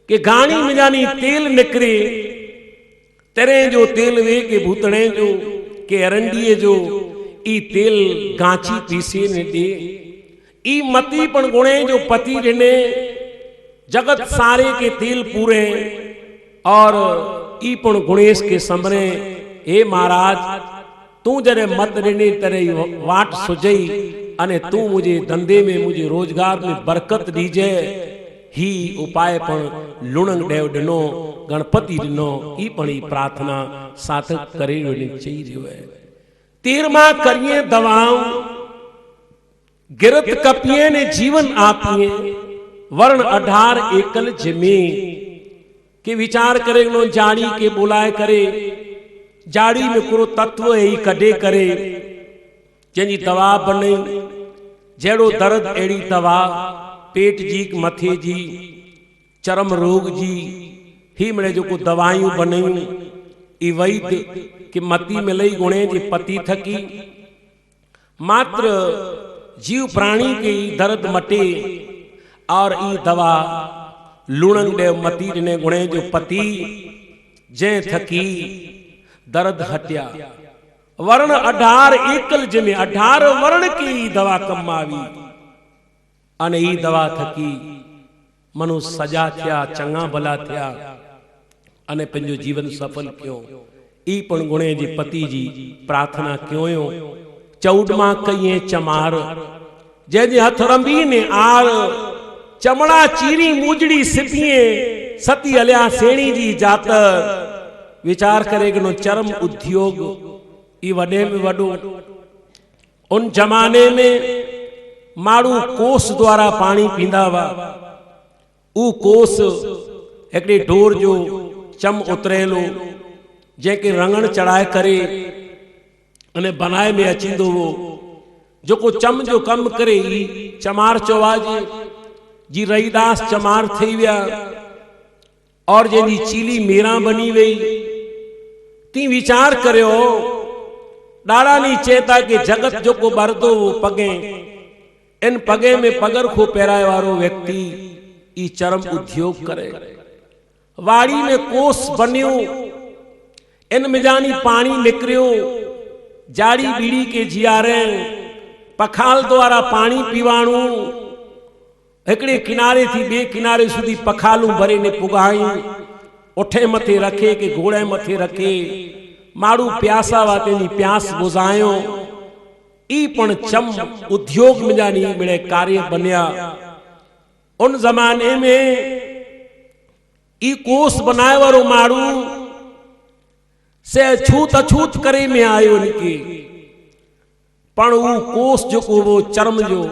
के गाणी में जानी तेल निकरे तेरे जो तेल वे के भूतणे जो के अरंडीए जो ई तेल गांची पीसे ने दे ई मती पण गुणे जो पति रिने जगत सारे के तेल पूरे और ई पण गुणेश के समरे हे महाराज तू जरे मत रिने तेरे वाट सुजई अने तू मुझे धंधे में मुझे रोजगार में बरकत दीजे ही उपाय पण लुणंग देव दिनो गणपति दिनो ई पण ई प्रार्थना साधक करे चाहिए है 13 करिए दवाओं गिरत कपिए ने जीवन आपिए वर्ण 18 एकल जमे के विचार करे नो जाड़ी के बुलाए करे जाड़ी में कुरो तत्व ही कढे करे जंजी दवा बने जेड़ो दर्द एड़ी दवा पेट जी मथे जी चरम रोग जी ही मिले जो को दवाइयों बने ई वैद्य के मती में लई गुणे जी पति थकी मात्र जीव प्राणी के दर्द मटे और ई दवा लुणंग देव मती ने गुणे जो पति जे थकी दर्द हटिया वर्ण 18 एकल जमे 18 वर्ण की दवा कमावी अने ई दवा थकी मनुष्य सजा थिया चंगा भला थिया अने पंजो जीवन सफल क्यों ई पण गुणे जी पति जी प्रार्थना क्यों 14 कईए चमार जे हथ रंबी ने आर चमड़ा चीरी मूजड़ी सिपिए सती हलिया सेणी जी जातर विचार करेगनो चरम उद्योग ई वडे में वडो उन जमाने में मारू कोस द्वारा पानी पींदा वा ऊ कोस एकड़ी ढोर जो चम उतरेलो जेके रंगण चढ़ाए करे अने बनाए में अचींदो वो जो को चम जो कम करे चमार चौवाज जी रहीदास चमार थी विया और जी चीली मेरा बनी वही ती विचार करो डारा नी चेता के जगत जो को बरदो वो पगे इन पगे में पगर खो पैराए वारो व्यक्ति ई चरम उद्योग करे वाड़ी में कोस बनियो इन में जानी पानी निकरियो जाड़ी बीड़ी के जियारे पखाल द्वारा पानी पीवाणू एकड़े किनारे थी बे किनारे सुधी पखालू भरे ने पुगाई उठे मथे रखे के घोड़े मथे रखे मारू प्यासा वाते नी प्यास बुझायो ई पण चम उद्योग में जानी मिले कार्य बनिया उन जमाने में ई कोस बनाए वारो मारू से छूत अछूत करे में आयो इनकी पण वो कोस जो को वो चरम जो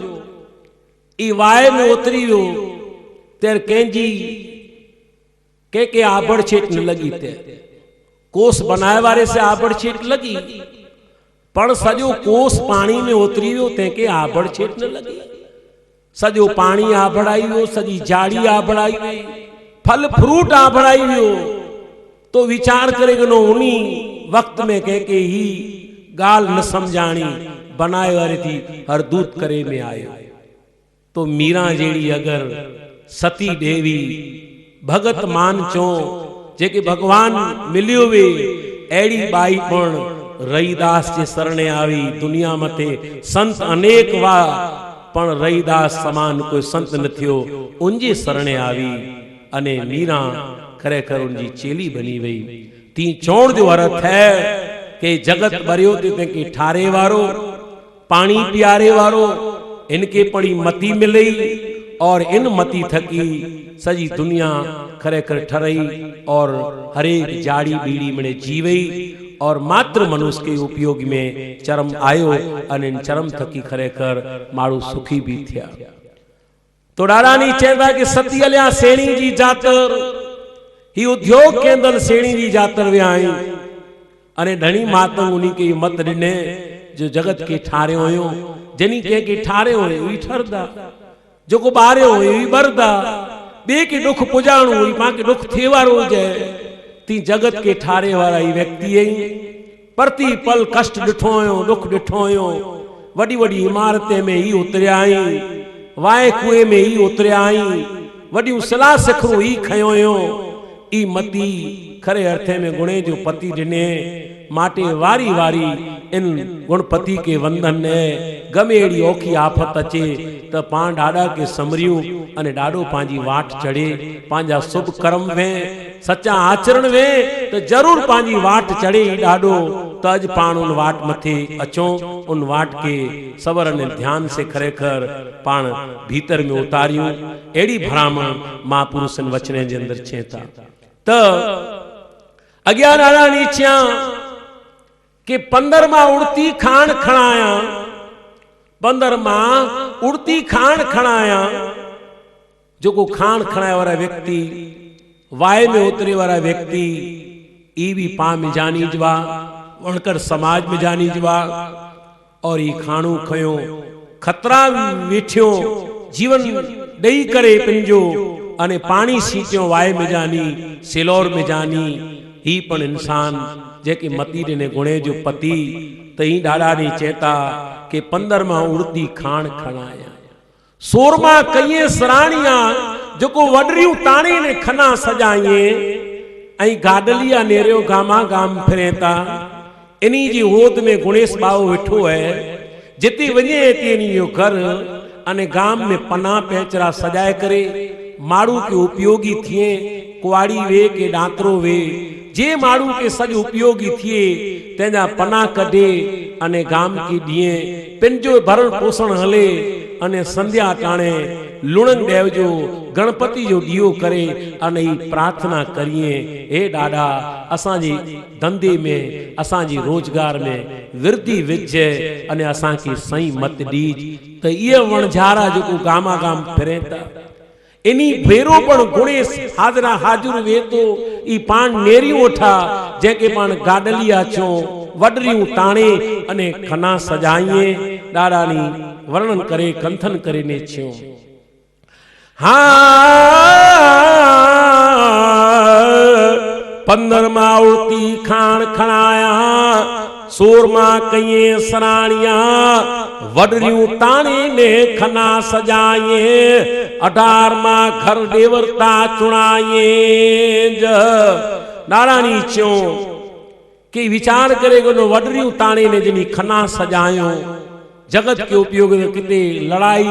ई वाय में उतरी हो तेर केंजी के आबड़ छेट न लगी ते कोस बनाए वाले से आबड़ छेट लगी पण सजो कोस पानी में उतरी हो ते के आबड़ छेट न लगी सजो पानी आबड़ाई हो सजी जाड़ी आबड़ाई फल फ्रूट आबड़ाई हो तो विचार करेगा नो उनी वक्त में के ही गाल न समझाणी बनाए वारी थी हर दूत करे में आयो। तो मीरा जेड़ी अगर सती देवी भगत मान चो जेके भगवान मिलियो वे एड़ी बाई पण रईदास जे सरणे आवी। दुनिया मथे संत अनेक वा पण रईदास समान कोई संत न थियो उनजे सरणे आवी अने मीरा खरेखर उनजी चेली बनी वई। ती चोण जो अर्थ है कि जगत बरियो ते की ठारे वारो पानी प्यारे वारो इनके पड़ी मती मिलई और इन मती थकी सजी दुनिया खरेखर ठरई और हरेक जाड़ी बीड़ी में जीवई और मात्र मनुष्य के उपयोग में चरम आयो अने इन चरम थकी खरेखर मारू सुखी भी थिया। तो डारानी चेंदा कि सती अलिया सेणी जी जातर ही उद्योग केंद्र सेणी जी जातर वे आई अने धनी मातंग उन्हीं के मत दिने जो जगत के ठारे होयो जनी के ठारे होए वी ठरदा जो को बारे होए वी बरदा बे के दुख पुजाणो हुई मां के दुख थेवारो जे ती जगत के ठारे वाला ही व्यक्ति है प्रति पल कष्ट डिठोयो दुख डिठोयो वडी वडी इमारतें में ही उतरिया आई वाए कुएं में ही उतरिया आई वडी सलाह सखरू ही खयोयो ई मती खरे अर्थे में गुणे जो पति दिने माटे वारी वारी इन गुणपति के वंदन ने गमे एड़ी औखी आफत अचे त पां डाडा के समरियूं अने डाडो पांजी वाट चढ़े पांजा शुभ कर्म वे सच्चा आचरण वे तो जरूर पांजी वाट चढ़े डाडो त अज पाण उन वाट मथे अचो उन वाट के सबर ने ध्यान से खरेखर पाण भीतर में उतारियूं एड़ी भरामण महापुरुषन वचने जे अंदर छेता त अग्या डाडा नीचा कि 15 उड़ती खान खणाया 15 उड़ती खान खणाया जो को खान खणाया वाला व्यक्ति वाय में उतरे वाला व्यक्ति ई भी पा में जानी जवा वणकर समाज में जानी जवा और ई खाणू खयो खतरा वेठियो जीवन दई करे पिंजो अने पानी सीटियो वाय में जानी सिलोर में जानी ही पण इंसान जेके मती ने गुणे जो पति तई डाडा ने चेता के 15 उड़ती खान खणाया 16 कईए सराणिया जो को वडरियूं ताणी ने खना सजाइए आई गाडलिया नेरियो गामा गाम फिरेता इनी जी होद में गुणेश बाबू वेठो है जिते वने तेनी यो घर अने गाम में पना पेचरा सजाए करे माड़ू के उपयोगी थिए कुआड़ी वे के डांतरो वे जे माड़ू के सज उपयोगी थिए तेजा पना कढे अने गाम की दिए पिंजो भरण पोषण हले अने संध्या टाणे लुणंग देव जो गणपति जो दियो करे अने प्रार्थना करिए हे डाडा असा जी धंधे में असा जी रोजगार में वृद्धि विजय अने असा की सही मत दीज त ये वणझारा जो को गामा गाम फिरेता इनी भेरो पण गुणेश हाजरा हाजुर वे तो ई पान नेरी उठा जेके पान गाडलिया चो वडरियूं ताणे अने खना सजाइए डाडानी वर्णन करे कंथन करे ने छो हाँ 15 उड़ती खान खणाया 16 कईए सराणिया वडरियूं ताणी ने खना सजाइए 18 घर देवरता चुनाइए नारायणी चो कि विचार करेगो नो वडरियूं ताणी ने जिनी खना सजायो जगत के उपयोग किते लड़ाई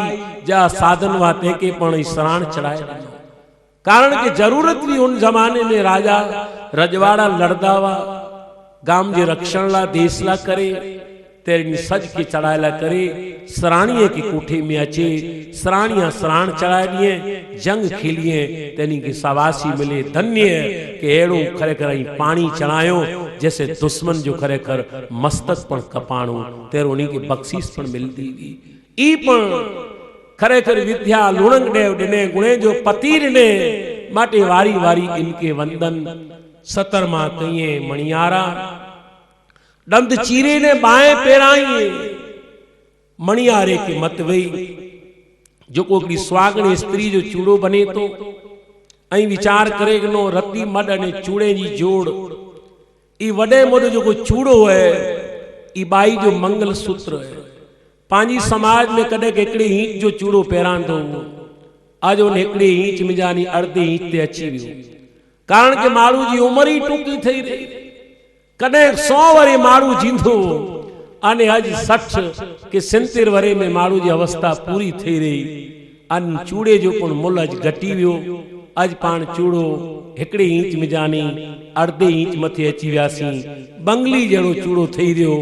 जा साधन वाते के पण सराण चढ़ाए कारण कि जरूरत भी उन जमाने में राजा रजवाड़ा लड़दावा गाम जे रक्षण ला देश ला करे तेरी सज के चढ़ाएला करे सराणिये की कोठे में अचे सराणिया सराण चढ़ाए दिए जंग खेलिए तेनी की शाबाशी मिले धन्य के एड़ो खरेखर पानी चढ़ायो जैसे दुश्मन जो खरेखर मस्तक पण कपाणो तेरो उन्हीं की बख्शीश पण मिलती ई पण खरेखर विद्या लुणंग देव दिने गुणे जो पति दिने माटे वारी वारी इनके वंदन 17 कईए मणियारा दंद चीरे ने बाएं पेराइए मणियारे के मत वही जो कोई स्वागणी स्त्री जो चूड़ो बने तो आई विचार करे नो रती मड ने चूड़े जी जोड़ ई वडे मोडो जो चूड़ो है ई बाई जो मंगल सूत्र है। पांजी समाज में कदे हिकड़ी ईंच जो चूड़ो पहिरां तो आज उन हिकड़ी ईंच मिजानी अर्धी ईंच ते अची वियो, कारण के माण्हू जी उम्र ही टूकी थई रही। कदे 100 वरे माण्हू जींदो अने अज 60 के 70 वरे में माण्हू जी अवस्था पूरी थई रही। अन चूड़े जो कोन मुल अज घटी वियो। अज पाण चूड़ो हिकड़ी ईंच मिजानी अर्धे ईंच मथे अची वियासीं, बंगली जहिड़ो चूड़ो थई रहियो।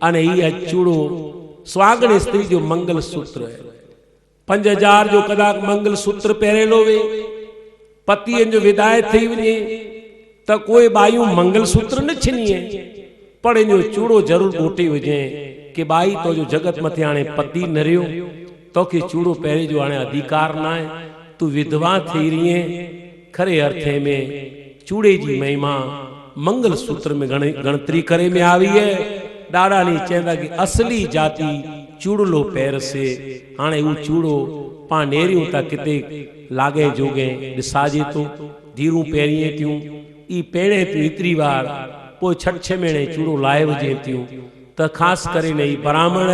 अने ही अज चूड़ो सुहागण स्त्री जो मंगल सूत्र है। 5000 जो कदाक मंगल सूत्र पहिरेलो वे, पतियन जो विदाय थई वञे त कोई बायूं मंगल सूत्र न छिनीए, पर इन जो चूड़ो जरूर ॻोटे हुजे कि बाई तो जो जगत मथे हाणे पति न रहियो, तोखे चूड़ो पहिरे जो हाणे अधिकार न आहे, तू विधवा थी रही है। खरे अर्थे में चूड़े जी महिमा मंगल सूत्र में गणतरी करे में आई है। ॾाढा नी चवंदा कि असली जाति चूड़लो पैर से। हाणे वो चूड़ो पां नेरियूं था किते लागे जोगे ॾिसाजे तो, धीरूं पहिरिए थियूं ई पहिरें थियूं एतिरी बार, पोइ 6 महीने चूड़ो लाए वजे थियूं। त ख़ासि करे न ई ब्राह्मण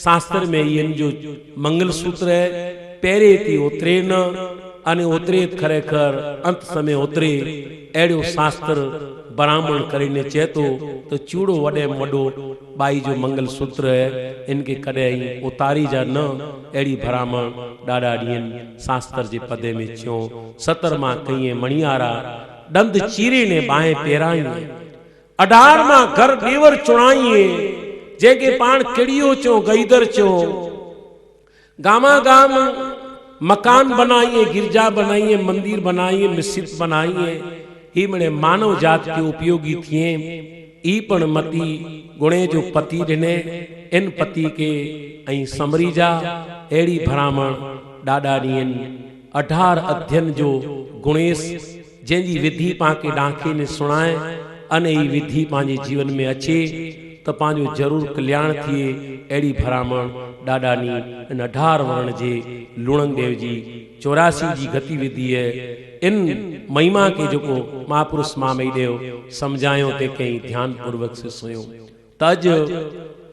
शास्त्र में इन जो मंगल सूत्र है पहिरे थी उतरे न, अने उतरे खरेखर अंत समय उतरे। अड़ो शास्त्र ब्राह्मण करीने चेतो तो चूड़ो वडे वडो बाई जो मंगल सूत्र है, इनके कदे उतारी जा न। अड़ी ब्राह्मण ॾाढा ॾींहं शास्त्र जे पदे में चो 17 मां कई मणियारा दंद चीरे ने बाहें पेराई, 18 मां घर देवर चुणाई, जेके पाण किड़ियो चो गईदर चो। गामा गाम मकान बनाइए, गिरजा बनाइए, मंदिर बनाइए, मस्जिद बनाइए। ही मने मानव जात के उपयोगी थिए। ई पण मती गुणे जो पति ॾिने, इन पति के ऐं समरी जा। अहिड़ी ब्राह्मण ॾाढा ॾींहं 18 अध्ययन जो गुणेश जंहिंजी विधि पाके डांखे ने सुणाए अने ई विधि पंहिंजे जीवन में अचे त पंहिंजो जरूर कल्याण थिए। अहिड़ी ब्राह्मण ॾाढा नी इन 18 वर्ण जे लूणंग देव जी 84 जी गतिविधि है। इन महिमा के जो महापुरुष मामई देव समझायो ते कई ध्यान पूर्वक से सुयो। तज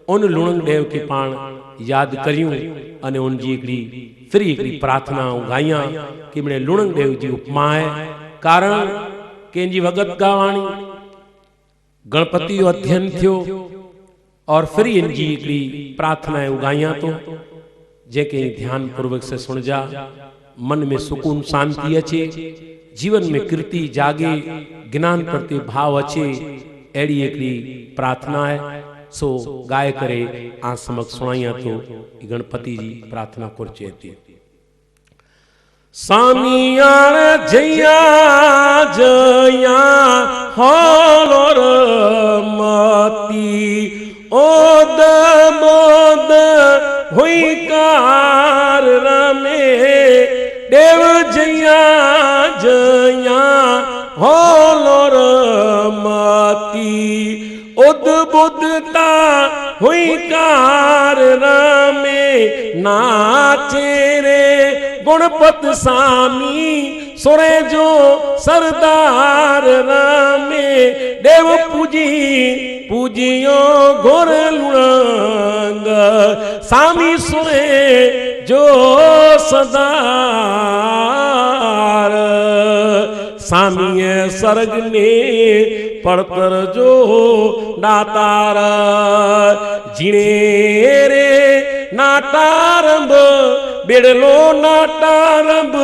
उन लूणंग देव के पाण याद करियूं अने उन जी हिकड़ी फिर हिकड़ी प्रार्थना गाइया कि मने लूणंग देव जी उपमा है। कारण कंहिंजी वगत गावाणी गणपति जो अध्ययन थियो और फिर इनकी हिकड़ी प्रार्थनाएं उगाइया तो जेके ध्यान पूर्वक से सुन जा, मन में सुकून शांति अचे, जीवन में कीर्ति जागे, ज्ञान प्रति भाव अचे। अड़ी हिकड़ी प्रार्थना है। सो गाय करे आ समक्ष सुनाइया तो गणपति जी प्रार्थना करचे थी। सामियाण जया जया होलोर मती ओद मोद हुई कार रमे देव जया जया होलोर मती उद बुद्धता हुई कार रमे नाचे रे गुणपत सामी सुरे जो सरदार रामे देव पूजी पूजियो घोर लुणंग सामी सुरे जो सदार सामी सर्ग ने पड़तर जो नातार जिने रे नाटारंभ बिड़लो नाटारंभ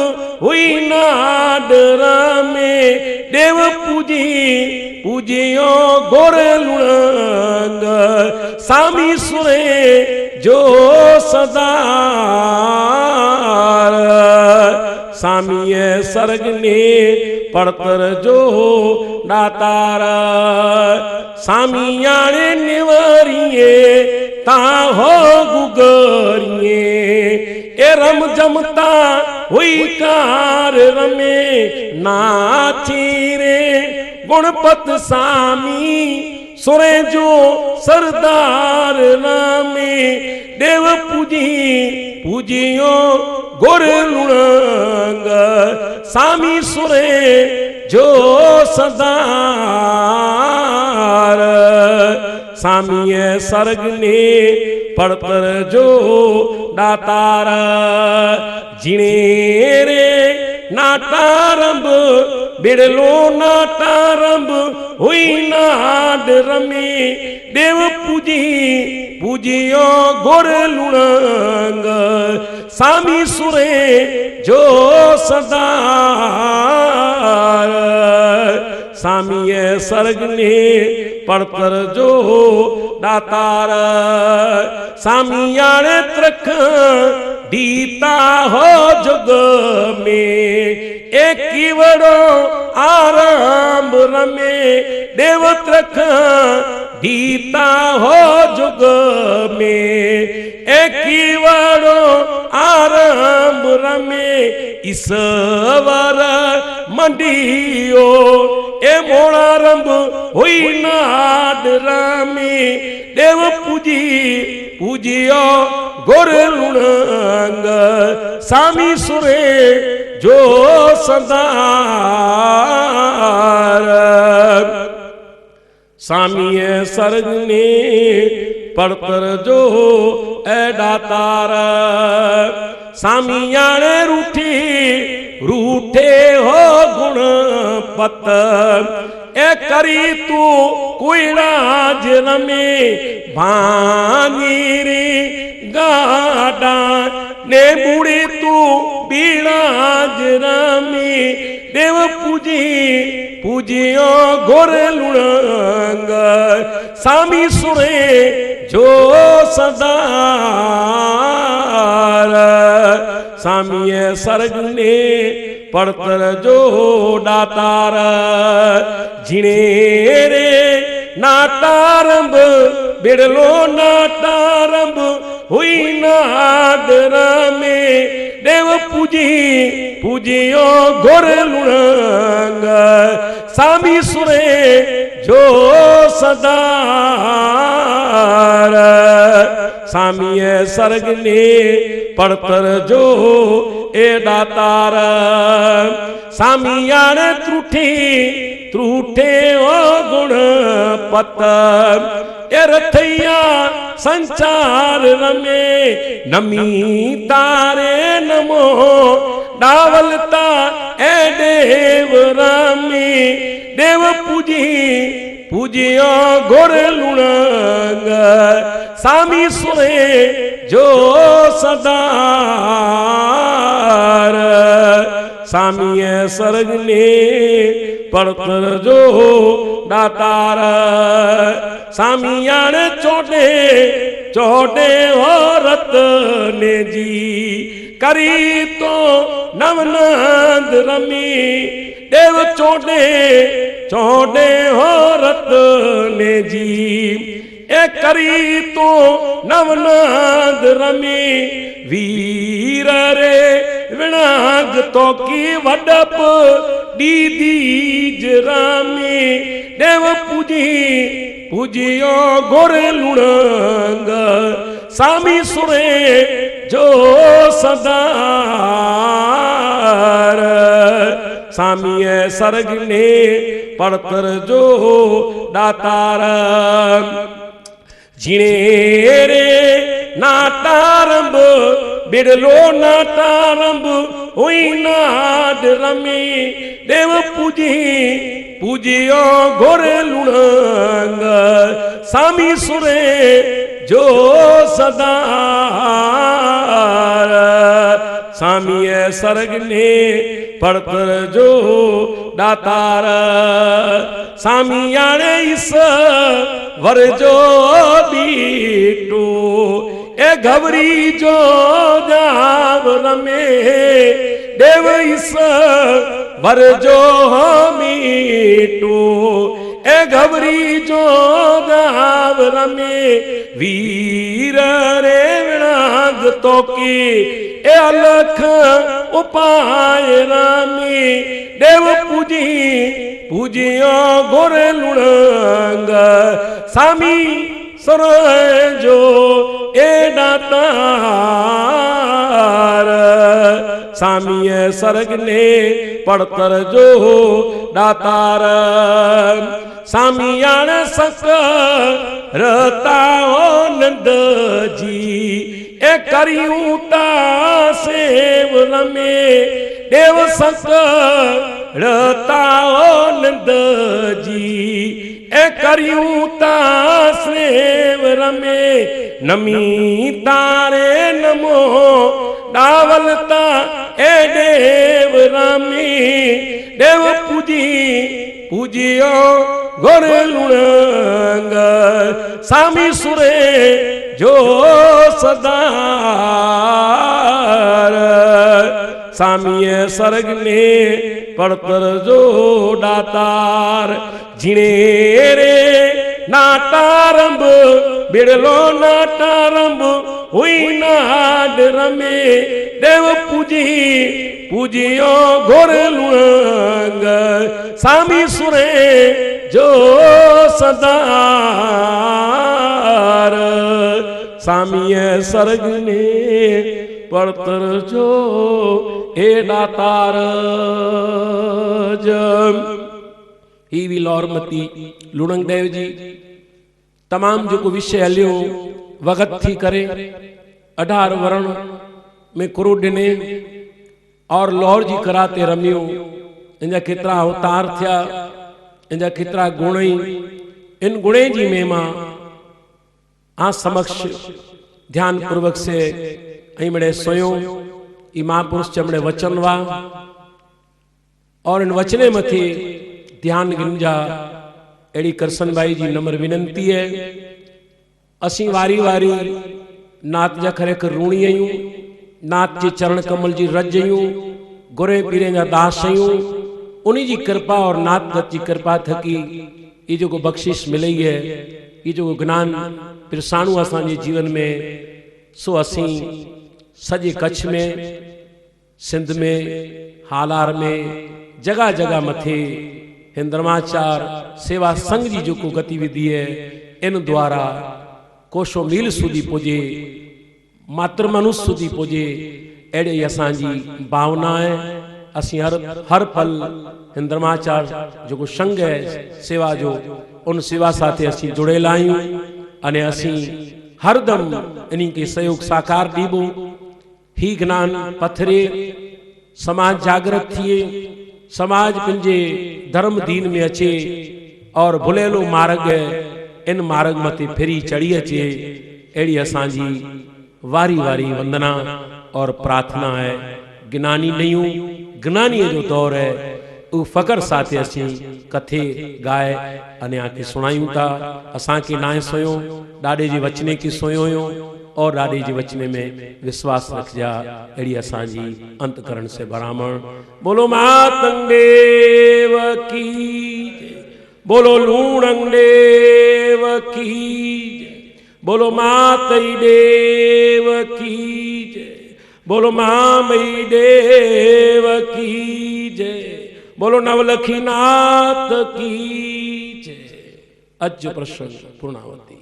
हुई नाडरा में देव पूजी पूजियो गोर लुणंग सामी सुरे जो सदार सामी सर्ग ने पड़तर जो दातार सामी याने निवरिए ता हो गुगरिए ए रम जमता हुई कार रमे नाची रे गुणपत सामी सुरे जो सरदार रामे देव पूजी पूजियो गोर लुणंग सामी सुरे जो सदा सामीए सर्ग ने पड़तर जो दातार जिणे रे नाटारंभ बिड़लो नाटारंभ हुई नाड रमी देव पूजी पूजियो गोर लुणंग सामी सुरे जो सदार सामीए सर्ग ने पड़तर जो दातार सामियाणे त्रख दीता हो जुग में एक वड़ो आराम रमे देव त्रख दीता हो जुग में एक वड़ो आराम रमे ईश्वर मंडियो ए मोड़ारंभ हुई नाड रामी देव पूजी पूजियो गोर लुणंग सामी सुरे जो सदार सामीए सर्ग ने पड़तर जो दातार सामियाणे रूठी रूठे हो गुण पत ए करी तू कुड़ा जरमे भांगीरी गाडा ने बुड़ी तू बीड़ा जरमी देव पूजी पूजियो गोर लुणंग सामी सुरे जो सदार सामीए सर्ग ने पड़तर जो दातार जिणे रे नाटारंभ बिड़लो नाटारंभ हुई नाद में देव पूजी पूजियो गोर लुणंग सामी सुरे जो सदार सामीए सर्ग ने पड़तर जो ए दातार सामियाणे त्रुठी त्रुठे हो गुण पत ए रथैया संचार रमे नमी तारे नमो डावलता ए देव रामी देव पूजी पूजियो गोर लुणंग सामी सुरे जो सदार सामीए सर्ग ने पड़तर जो दातार सामियाणे चोटे चोटे हो रतने जी करी तो नवनंद रमी देव चोटे चोटे हो रतने जी ए करी तो नवनाद रमी वीर रे विनाग तो की वडप दीदीज रामी देव पूजी पूजियो गोर लुणंग सामी सुरे जो सदार सामीए सर्ग ने पड़तर जो दातार जिणे रे नाटारंभ बिड़लो नाटारंभ हुई नाड रमी देव पूजी पूजियो गोर लुणंग सामी सुरे जो सदार सामीए सर्ग ने पड़तर जो दातार सामियाणे इस वर जो बीटू ए घबरी जो जाव रमे देव इस वर जो मीटू ए घबरी जो जाव रमे वीर रे विनाग तो की ए अलख उपाय रामी देव पूजी पूजियो गोर लुणंग सामी सर जो ए दातार सामीए सर्ग ने पड़तर जो दातार सामियाण सक रताओ नंद जी ए करियूं ता सेव रमे देव संत रताओ नंद जी ए करियूं ता सेव रमे नमी तारे नमो डावलता ए देव रामी देव पूजी पूजियो गोर लुणंग सामी सुरे जो सदार सामीय सर्ग ने पड़तर जो दातार जिणे रे नाटारंभ बिड़लो नाटारंभ हुई नाड रमे देव पूजी पूजियो घोर लुणंग सामी सुरे जो सदार सामीय सर्ग ने पड़तर जो ए दातार ही भी लौरमती लुणंग देव जी तमाम जो को विषय हलियो वगत थी करे 18 वरण में कुरु डिने और लौर जी कराते रमियो इंजा केतरा अवतार थिया इंजा केतरा गुण इन गुणे जी महिमा आ समक्ष ध्यान पूर्वक से आई मड़े सोयो ई महापुरुष चमड़े वचन वा और इन वचने मथे ध्यान गिंजा एड़ी करसन भाई जी नम्र विनंती है असी वारी वारी नाथ जा खरेखर ऋणी आहियूं नाथ जे चरण कमल जी रज आहियूं गुरे पीरे जा दास आहियूं उन्हीं जी कृपा और नाथ दत्त जी कृपा थकी ये जो बख्शिश मिली है ये जो ज्ञान पिरसाणु असांजे जीवन में सो असी सजे कच्छ में सिंध में हालार में जगह जगह मथे हिन धर्माचार सेवा संघ जी जो गतिविधि है इन द्वारा कोशो मील सुधी पुजे मातृ मनुष्य सुधी पुजे अड़े असांजी भावना है असी हर पल हिन धर्माचार जो संघ है सेवा जो उन सेवा साथे असी जुड़ेल आहियूं अने असी हरदम इन्हीं के सहयोग साकार दीबो ही ज्ञान पथरे समाज जागृत थिए समाज पंजे धर्म दीन में अचे और भुलेलो मार्ग इन मार्ग मते फिरी चढ़ी अचे एड़ी असांजी वारी वारी वंदना और प्रार्थना है ज्ञानी नयूं ज्ञानी जो दौर है उ फकर साथे असी कथे गाए अने आके सुनायूं था असा के नाए सोयो डाडे जी वचने की सोयो और डाडे जी वचने में विश्वास रख जा एड़ी असांजी अंतकरण से बरामण बोलो मातंग देव की बोलो लूणंग देव की बोलो मातई देव की जय बोलो मामई देव की जय बोलो नवलखी नाथ की जय। अज प्रसंग पूर्णावती।